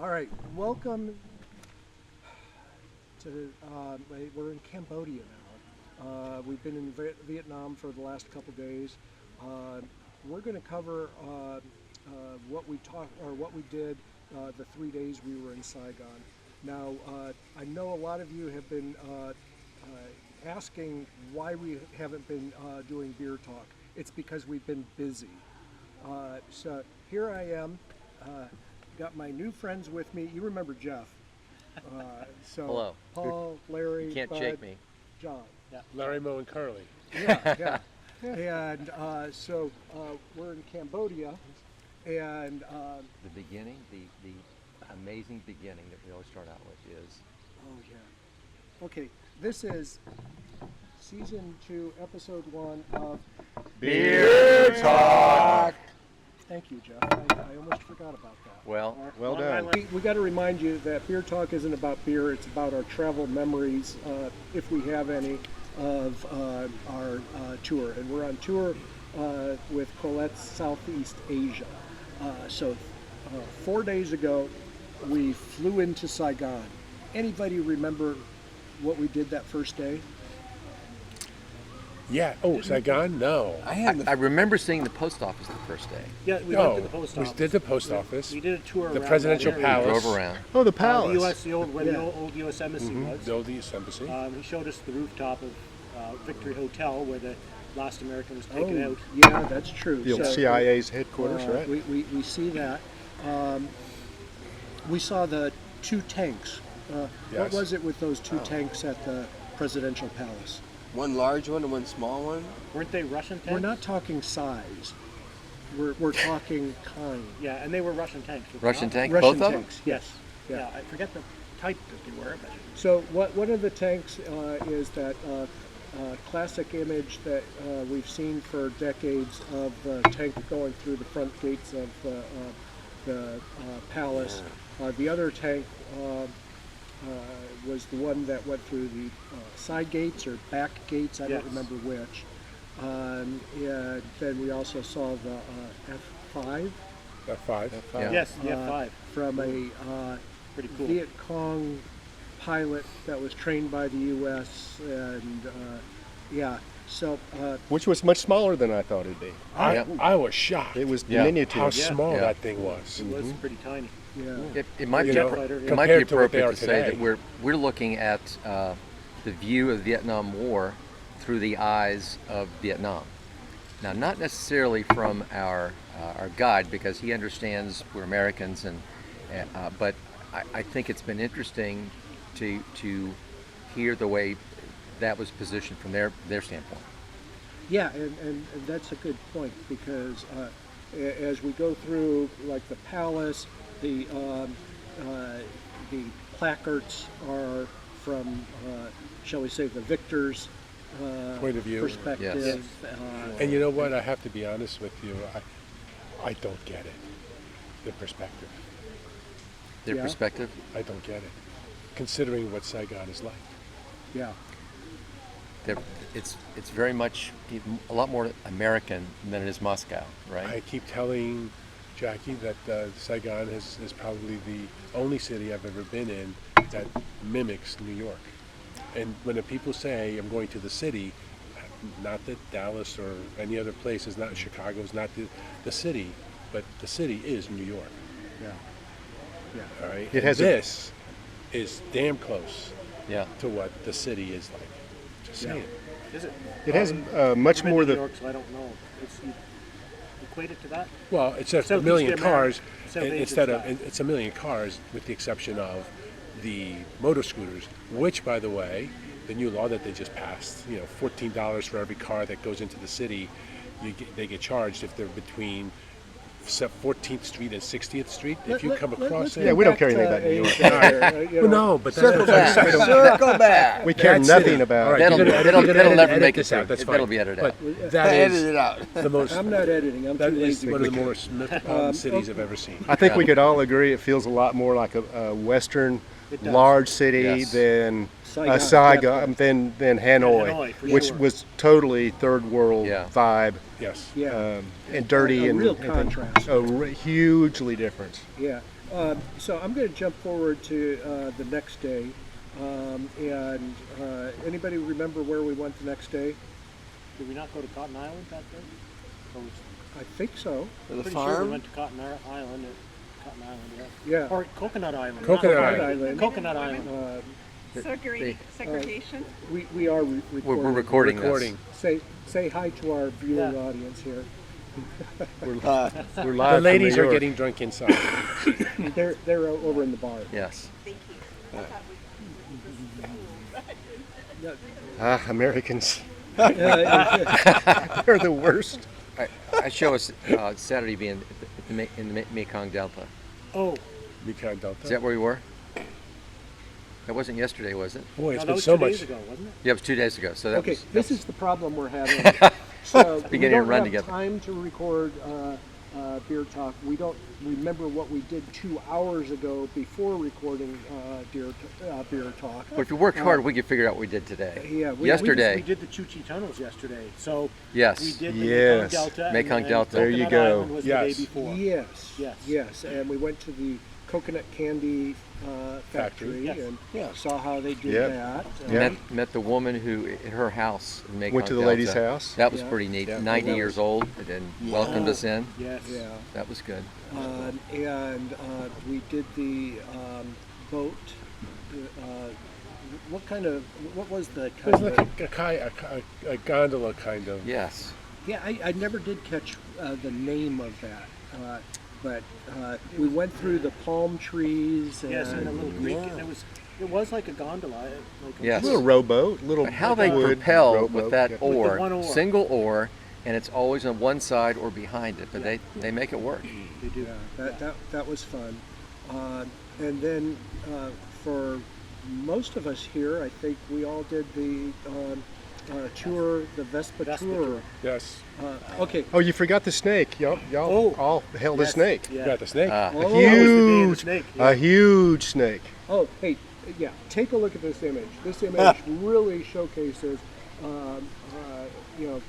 All right, welcome to, we're in Cambodia now. We've been in Vietnam for the last couple days. We're going to cover what we did the 3 days we were in Saigon. Now, I know a lot of you have been asking why we haven't been doing beer talk. It's because we've been busy. So here I am. Got my new friends with me. You remember Jeff. So Hello. Paul, Larry, You can't Bud, shake me. John. Yeah. Larry, Moe, and Curly. Yeah. And so we're in Cambodia, and The beginning, the amazing beginning that we always start out with is oh yeah. Okay, this is season 2, episode 1 of Beer Talk. Thank you, Jeff. I almost forgot about that. well. Well done. We got to remind you that Beer Talk isn't about beer, it's about our travel memories, if we have any, of our tour. And we're on tour with Colette's Southeast Asia. So 4 days ago, we flew into Saigon. Anybody remember what we did that first day? Yeah. Oh, Saigon? No. I remember seeing the post office the first day. Yeah, we No. went to the post office. We did the post office. We did a tour The around presidential that area. palace. Drove around. Oh, the The palace. U.S., where Yeah. the old U.S. Embassy was. The old East Embassy. He showed us the rooftop of Victory Hotel where the last American was taken out. Yeah, that's true. The old So, CIA's headquarters, right? We see that. We saw the 2 tanks. What Yes. was it with those 2 tanks at the presidential palace? One large one and one small one. Weren't they Russian tanks? We're not talking size. We're talking kind. Yeah, and they were Russian tanks. were they Russian not? tank, Russian both of them? tanks. Yes. Yeah. Yeah. I forget the type that they were, but So one of the tanks is that classic image that we've seen for decades of the tank going through the front gates of the palace. The other tank was the one that went through the side gates or back gates, I don't Yes. remember which. And then we also saw the F5 F5. Yeah. yes, the F5. from a Pretty cool. Viet Cong pilot that was trained by the U.S. and so Which was much smaller than I thought it'd be. I was shocked It was Yeah. miniature. how Yeah. small Yeah. that thing was. It was pretty tiny. yeah. It might You be know, Fighter, it might be compared to what they appropriate are to say today. that we're looking at the view of the Vietnam War through the eyes of Vietnam. Now, not necessarily from our guide, because he understands we're Americans, but I think it's been interesting to hear the way that was positioned from their standpoint. Yeah, and that's a good point because as we go through like the palace, the placards are from shall we say the victors' Point of view. perspective. And you know what? I have to be honest with you. I don't get it. The perspective. Their Yeah. perspective. I don't get it. Considering what Saigon is like. Yeah, It's very much a lot more American than it is Moscow, right? I keep telling Jackie that Saigon is probably the only city I've ever been in that mimics New York. And when the people say I'm going to the city, not that Dallas or any other place is not Chicago is not the city, but the city is New York. yeah. All right. It has a- this is damn close Yeah. to what the city is like. Just Yeah. saying. Is it? It has I've much been more to New than. York, so I don't know. You equate it to that? Well, it's just a Southeast million America. cars, South Asian instead of style. it's a million cars, with the exception of the motor scooters, which, by the way, the new law that they just passed, $14 for every car that goes into the city, they get charged if they're between 14th Street and 60th Street. If you come across Yeah, we don't care anything about New York. Well, no, but Circle that's back. Circle back. We care That's nothing it. about. All right, That'll you're gonna edit- that'll you're gonna never edit make it this out. through. That's That'll fine. be edited But out. that Edit is it out. the most. I'm not editing. I'm too That is lazy. one of the more metropolitan cities I've ever seen. I think we could all agree it feels a lot more like a Western It does. large city Yes. than Saigon, Saigon, than Hanoi, Hanoi, for which sure. was totally third world Yeah. Yes. Yeah, and dirty A and real and contrast. hugely different. yeah. So I'm going to jump forward to the next day. Anybody remember where we went the next day? Did we not go to Cotton Island that day? Or was, I think so. For the pretty sure we farm? went to Cotton Island. Cotton Island, yeah. Yeah. Or Coconut Island. Coconut not Island. Island. Coconut Island. Segregation. We are recording. We're recording this. Recording. Say hi to our viewing Yeah. audience here. We're The live ladies from New are York. getting drunk inside. They're over in the bar. Yes. Thank you. Americans. Uh, They're the worst. I show us Saturday being in the Mekong Delta. Oh, Mekong Delta. Is that where we were? That wasn't yesterday, was it? Boy, no, it's that been was so 2 much. days ago, wasn't it? Yeah, it was 2 days ago. So that Okay, was, this that is the problem we're having. So we Beginning to don't run have together. time to record Beer Talk. We don't remember what we did 2 hours ago before recording Beer Talk. But if we worked hard, we could figure out what we did today. Yeah, we- Yesterday. We did the Choo-Chee tunnels yesterday. So Yes. we did the Yes. Mekong Delta. Mekong and Delta. There you Coconut go. Island was Yes. the day before. Yes. Yes. And we went to the coconut candy factory Yes. and Yeah. saw how they did Yep. that. Yep. Met the woman who at her house in Mekong Went to the Delta. lady's house. That was Yeah. pretty neat. Yeah. 90 years old and welcomed us in. Yes. Yeah. That was good. And we did the boat. What was the It was kind like of? a gondola kind of. Yes. Yeah, I never did catch the name of that. But we went through the palm trees. And, Yes, and a little creek. Yeah. And it was like a gondola. Like a Yes. Little rowboat, little But how they wood propel rowboat, with that yeah. the oar, one oar. single oar, and it's always on one side or behind it, but Yeah. they make it work. They do. Yeah, that was fun. And then for most of us here, I think we all did the tour, the Vespa Vespa tour. tour. Yes. Okay. Oh, you forgot the snake. Y'all Oh. all held a Yes. snake. Yeah. Got the snake. Ah. Oh, That was the day of the Huge, snake. a huge snake. Oh, hey, yeah. Take a look at this image. This image really showcases, you know,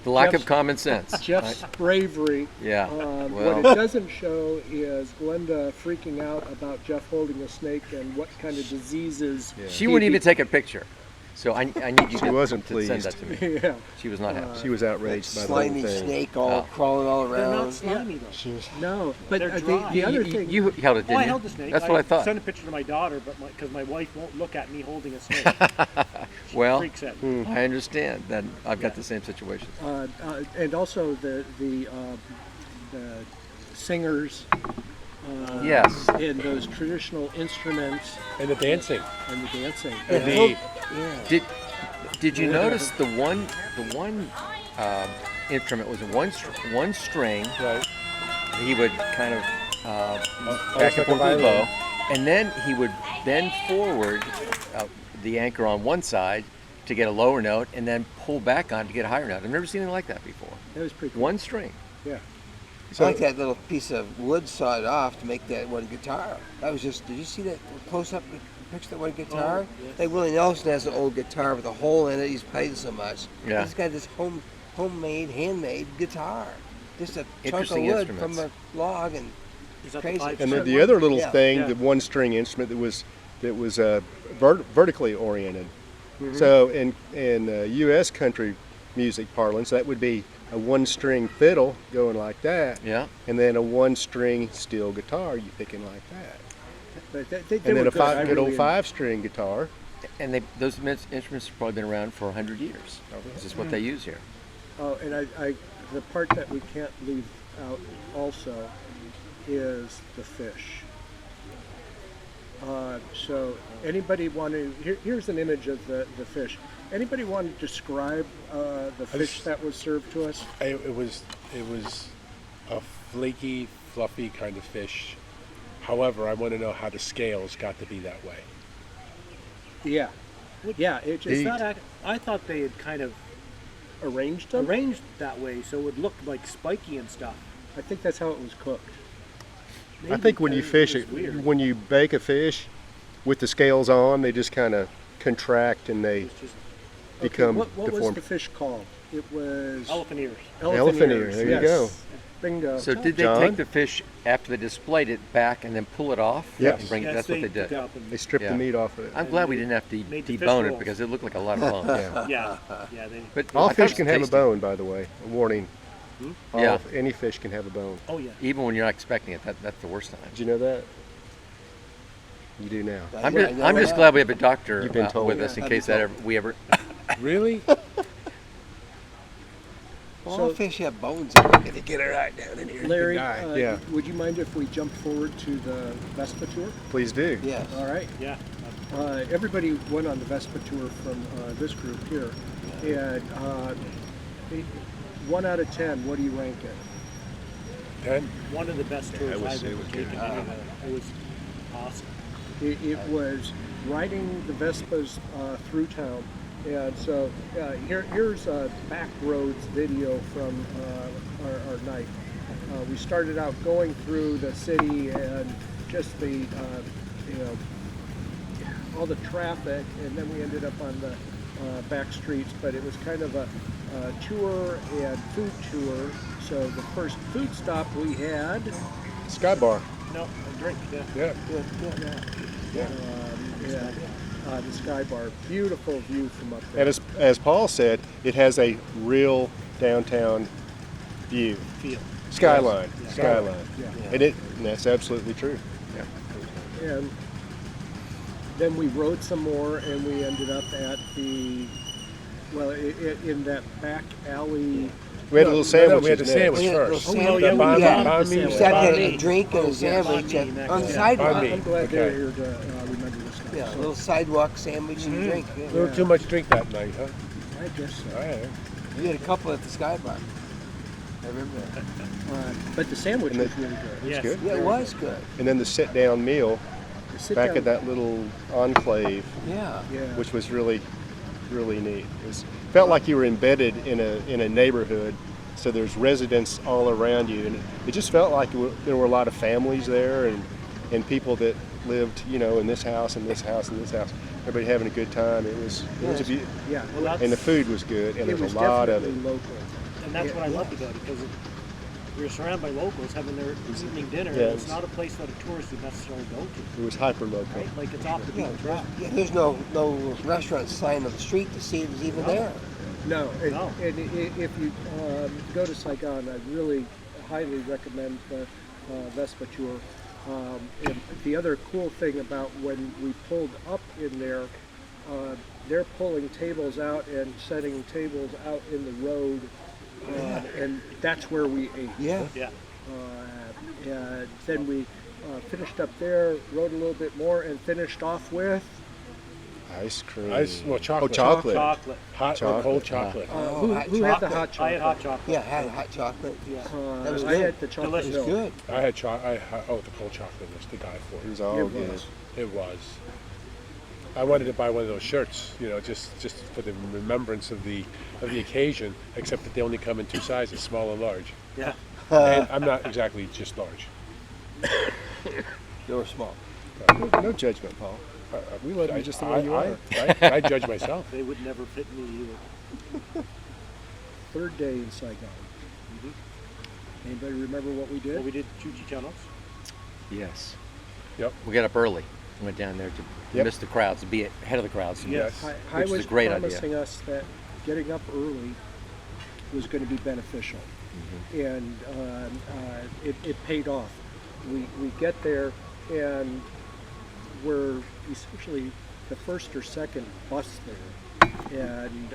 The lack Jeff's- of common sense. Jeff's bravery. Yeah. What it Well, doesn't show is Glenda freaking out about Jeff holding a snake and what kind of diseases. she wouldn't even take a picture. So I need you She to, wasn't to send pleased. that to me. Yeah. She was not happy. She was outraged by the whole Slimy thing. snake all Oh. crawling all They're around. not slimy though. She was, No, but They're the dry. other you, thing. you held it, didn't Oh, I you? held the snake. That's what I thought. Sent a picture to my daughter, but because my wife won't look at me holding a snake. Well, Freaks out. I understand. That I've got the same situation. And also the singers. Yes. And those traditional instruments And the dancing. and the dancing. And the Did you notice the one instrument was one string? right. He would kind of Almost back and like a forth with the violin. bow, and then he would bend forward the anchor on one side to get a lower note, and then pull back on to get a higher note. I've never seen anything like that before. That was pretty cool. One string. Yeah. I like that little piece of wood sawed off to make that one guitar. That was just, did you see that close up picture of that one guitar? Oh, yes. Like Willie Nelson has an old guitar with a hole in it. He's played so much. Yeah. He's got this homemade, handmade guitar. Just a chunk of Interesting wood instruments. from a log and Is that Crazy. the five and the, string the one? other little Yeah. thing, Yeah. the one string instrument that was vertically oriented. So in U.S. country music parlance, that would be a one string fiddle going like that, Yeah. and then a one string steel guitar you picking like that, But they and then were a good. I good old really- 5-string guitar. And those instruments have probably been around for 100 years. This is what they use here. Oh, and the part that we can't leave out also is the fish. So anybody want to? Here's an image of the fish. Anybody want to describe the fish that was served to us? It was a flaky, fluffy kind of fish. However, I want to know how the scales got to be that way. Yeah, yeah. It just Is that I thought they had kind of arranged them. arranged that way so it would look like spiky and stuff. I think that's how it was cooked. I think when you fish was it, weird. when you bake a fish with the scales on, they just kind of contract and they It's just become what was deformed. the fish called? It was elephant ears. Elephant ear, there you yes. go. Bingo. So did they John? take the fish after they displayed it back and then pull it off? Yes. And bring it, Yes, that's what they took did. up and- They stripped Yeah. the meat off of it. I'm glad we didn't have to Made the fish debone it rolls. because it looked like a lot of fun. Yeah. Yeah, they. But All I thought fish it can was have a tasty. bone, by the way. A warning. Yeah. Any fish can have a bone. Oh yeah. Even when you're not expecting it, that's the worst time. Did you know that? You do now. I'm Yeah, just, I know I'm just that. glad we have a doctor You've been told. with us in Yeah. case that ever, we ever. Really? All So- fish have bones in them. If you get it right down in here. Larry, guy. Yeah. would you mind if we jump forward to the Vespa tour? Please do. Yes. All right. Yeah. Everybody went on the Vespa tour from this group here. And 1 out of 10, what do you rank it? 10? One of the best tours it was- I've it ever was taken. good. Anywhere. It was awesome. It was riding the Vespas through town. And so here's a back roads video from our night. We started out going through the city and just the, all the traffic, and then we ended up on the back streets, but it was kind of a tour and food tour. So the first food stop we had, Sky Bar. No, a drink. Yeah. Yeah. the Sky Bar. Beautiful view from up there. And as Paul said, it has a real downtown view. Feel. Skyline. Yeah. Skyline. Yeah. And that's absolutely true. And then we rode some more, and we ended up at the, in that back alley. We had a little sandwich. we had the sandwich We had a little first. sandwich. yeah, The we banh had mi- the banh mi- sandwich. You sat banh there mi. and a drink and a yes. sandwich Banh mi on the next. sidewalk. Banh mi. I'm glad they're Okay. here to remember this stuff. Yeah, a So little sidewalk sandwich and a drink. A Yeah. little too much drink that night, huh? I guess so. All right. We had a couple at the Sky Bar. I remember that. But the sandwich And was really good. Yes. good. Yeah, it was good. And then the sit-down meal The sit back down- at that little enclave, Yeah. Yeah. which was really, really neat. Felt like you were embedded in a neighborhood. So there's residents all around you, and it just felt like there were a lot of families there, and people that lived, in this house and this house and this house. Everybody having a good time. It was a Yeah. Well, that's, and the food was good, and it there's was a lot of definitely it. local. and that's what I loved about it because you're surrounded by locals having their evening dinner. Yeah, and it's not a place that a tourist would necessarily go to. It was hyper local. Right? Like it's off the Yeah, beaten track. there's no restaurant sign on the street to see it was even there. No, and, No. and if you go to Saigon, I really highly recommend the Vespa tour. And the other cool thing about when we pulled up in there, they're pulling tables out and setting tables out in the road, and that's where we ate. Yeah. Yeah. And then we finished up there, rode a little bit more, and finished off with Ice cream. Chocolate. Oh, chocolate. Chocolate. Hot or cold chocolate. who hot had the chocolate. hot I chocolate? had hot chocolate. Yeah, had hot chocolate. Yeah. That was I good. had the chocolate Delicious. It was milk. good. I had the cold chocolate was to die for. It was all It good. was. It was. I wanted to buy one of those shirts, just for the remembrance of the occasion, except that they only come in two sizes, small and large. Yeah. And I'm not exactly just large. They were small. No judgment, Paul. We would. I just the way you are. I judge myself. They would never fit me either. Third day in Saigon. Anybody remember what we did? Well, we did Chuchi Channels. Yes. Yep. We got up early. Went down there to Yep. miss the crowds, to be ahead of the crowds. Yes. I Which is was a great idea. promising us that getting up early was going to be beneficial, and it paid off. We get there, and we're essentially the first or second bus there, and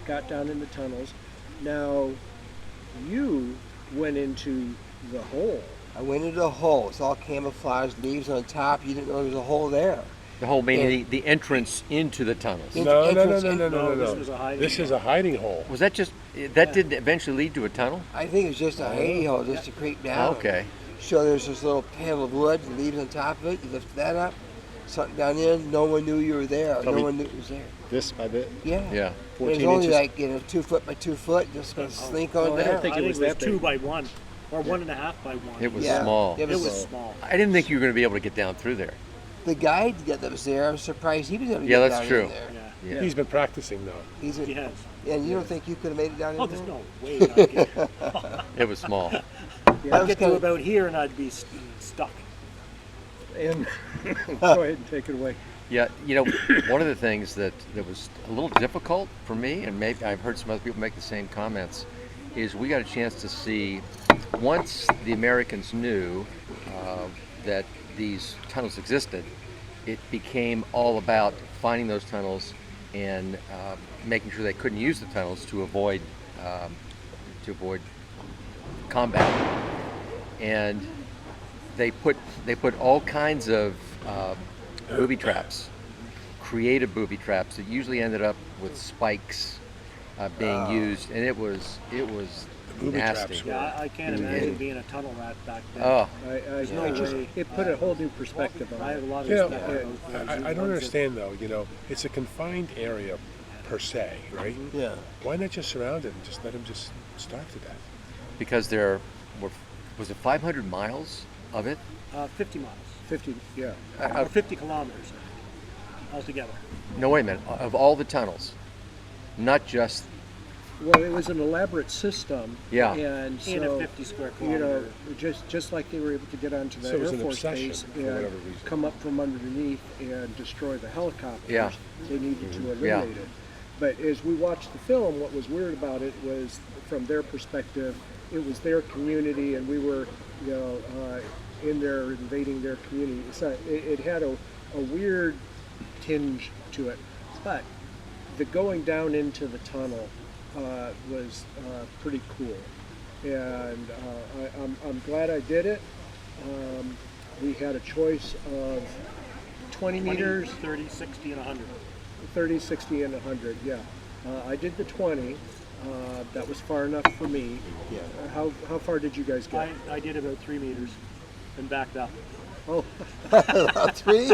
got down in the tunnels. Now, you went into the hole. I went into the hole. It's all camouflage, leaves on top. You didn't know there was a hole there. The whole meaning Yeah. the entrance into the tunnels. Yeah. No. Entrance No, this was a hiding This is hole. a hiding hole. Was that just that did eventually lead to a tunnel? I think it's just a hidey hole just to creep down. Okay. So there's this little panel of wood, leaves on top of it. You lift that up, something down in. No one knew you were there. Probably- No one knew it was there. This by bit. Yeah. Yeah. It 14 was only inches. like 2 foot by 2 foot, just gonna slink on Oh, I down. don't think I it think was it was that 2 big. by 1 or 1.5 by 1. It was Yeah. small. It It was, was small. I didn't think you were going to be able to get down through there. the guide that was there. I was surprised he was able to Yeah, get that's down true. in there. Yeah. Yeah. He's been practicing though. He's a, He has. and you don't think you could have made it down in Oh, there? there's no way. I could. It was small. Yeah. I'd get to about here and I'd be stuck. And go ahead and take it away. Yeah, one of the things that was a little difficult for me, and maybe I've heard some other people make the same comments, is we got a chance to see, once the Americans knew that these tunnels existed, it became all about finding those tunnels and making sure they couldn't use the tunnels to avoid combat. And they put all kinds of booby traps, creative booby traps that usually ended up with spikes being used, and it was booby nasty. traps Yeah, I can't imagine being a tunnel rat back then. Oh, There's no way. It put a whole new perspective I on have it. a lot of You know, respect for those I ones don't understand though. It's a confined area per se, right? Yeah. Why not just surround it and just let them just starve to death? because was it 500 miles of it? 50 miles, 50, yeah. or 50 kilometers altogether. No, wait a minute. Of all the tunnels, not just Well, it was an elaborate system. Yeah. And so, In a 50 square you know, kilometer. just like they were able to get onto the So it was Air an Force obsession base for whatever and reason. come up from underneath and destroy the helicopters, Yeah. they needed to Yeah. eliminate it. But as we watched the film, what was weird about it was, from their perspective, it was their community, and we were, in there invading their community. So it had a weird tinge to it. But the going down into the tunnel was pretty cool, and I'm glad I did it. We had a choice of 20 meters, 30, 60, and 100. 30, 60, and 100. Yeah, I did the 20. That was far enough for me. Yeah. How far did you guys get? I did about 3 meters and backed up. Oh, About 3?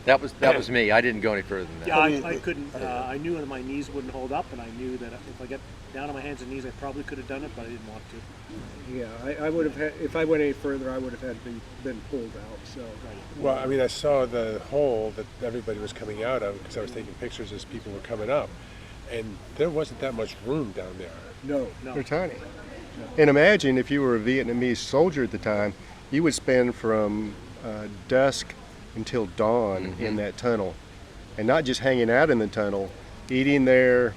That was it. that was me. I didn't go any further than that. Yeah, I couldn't. I knew that my knees wouldn't hold up, and I knew that if I got down on my hands and knees, I probably could have done it, but I didn't want to. yeah. I would have had, if I went any further, I would have had been pulled out. So. Well, I mean, I saw the hole that everybody was coming out of because I was taking pictures as people were coming up, and there wasn't that much room down there. No. They're tiny. And imagine if you were a Vietnamese soldier at the time, you would spend from dusk until dawn in that tunnel, and not just hanging out in the tunnel, eating there,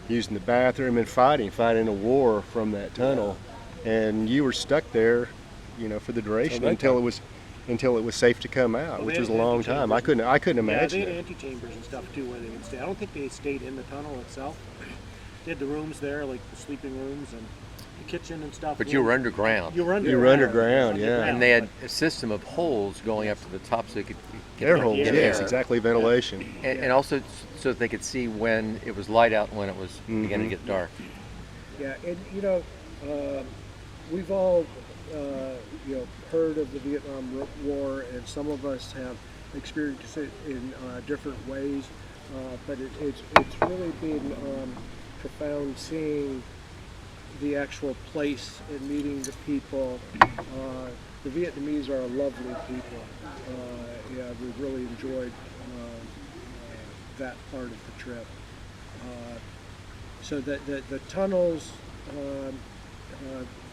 using the bathroom, and fighting a war from that tunnel. And you were stuck there, for the duration until it was safe to come out, Well, which they was a had long time. I couldn't Yeah, imagine they had it. antechambers and stuff too where they would stay. I don't think they stayed in the tunnel itself. They had the rooms there, like the sleeping rooms and the kitchen and stuff. But you were underground. You were underground. You were underground, yeah. And they had a system of holes going up to the top so they could get Air the holes, Yeah. yes, exactly, ventilation. and also so that they could see when it was light out and when it was beginning to get dark. Yeah, and we've all heard of the Vietnam War, and some of us have experienced it in different ways. But it's really been profound seeing the actual place and meeting the people. The Vietnamese are a lovely people. Yeah, we've really enjoyed that part of the trip. So the tunnels,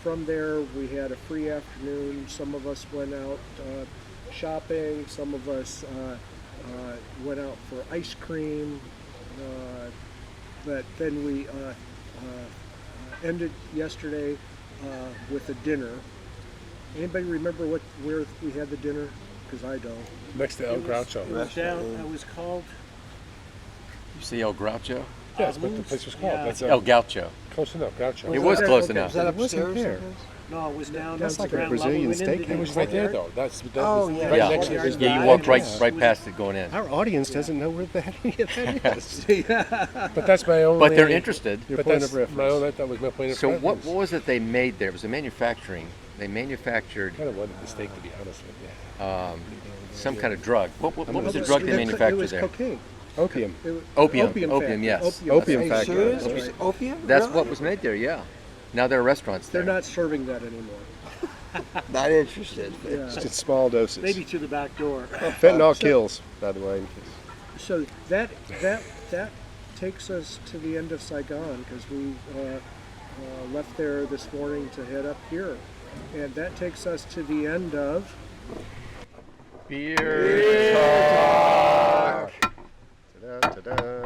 from there we had a free afternoon. Some of us went out shopping. Some of us went out for ice cream. But then we ended yesterday with a dinner. Anybody remember where we had the dinner? Because I don't. Next to El Groucho. It was down. It was called. You see El Groucho? Yeah, that's what the place was called. Yeah. That's El Gaucho. close enough, Groucho. It was close Okay. enough. Was that It wasn't upstairs? there. someplace? No, it was down. That's like a ground Brazilian level. We went into steakhouse. the It was right there, though. That Oh, was yeah. right Yeah, next to his yeah. You back. walked right Yeah. past it going in. Our audience doesn't know where the heck that is. But that's my only. But they're interested. Your But point that's of reference. my own. That was my point of So reference. what was it they made there? It was a manufacturing. They manufactured I kind of wanted the steak to be honest with you. some kind of drug. What was the It drug they was- manufactured It was there? cocaine. Opium. It was Opium. factory. Opium, yes. Opium Are you factory. serious? That's It was right. opium? That's Really? what was made there. Yeah. Now there are restaurants there. They're not serving that anymore. Not interested. Yeah. Just in small doses. Maybe through the back door. Fentanyl kills, by the way. So that takes us to the end of Saigon, because we left there this morning to head up here. And that takes us to the end of Beer talk. Ta-da, ta-da.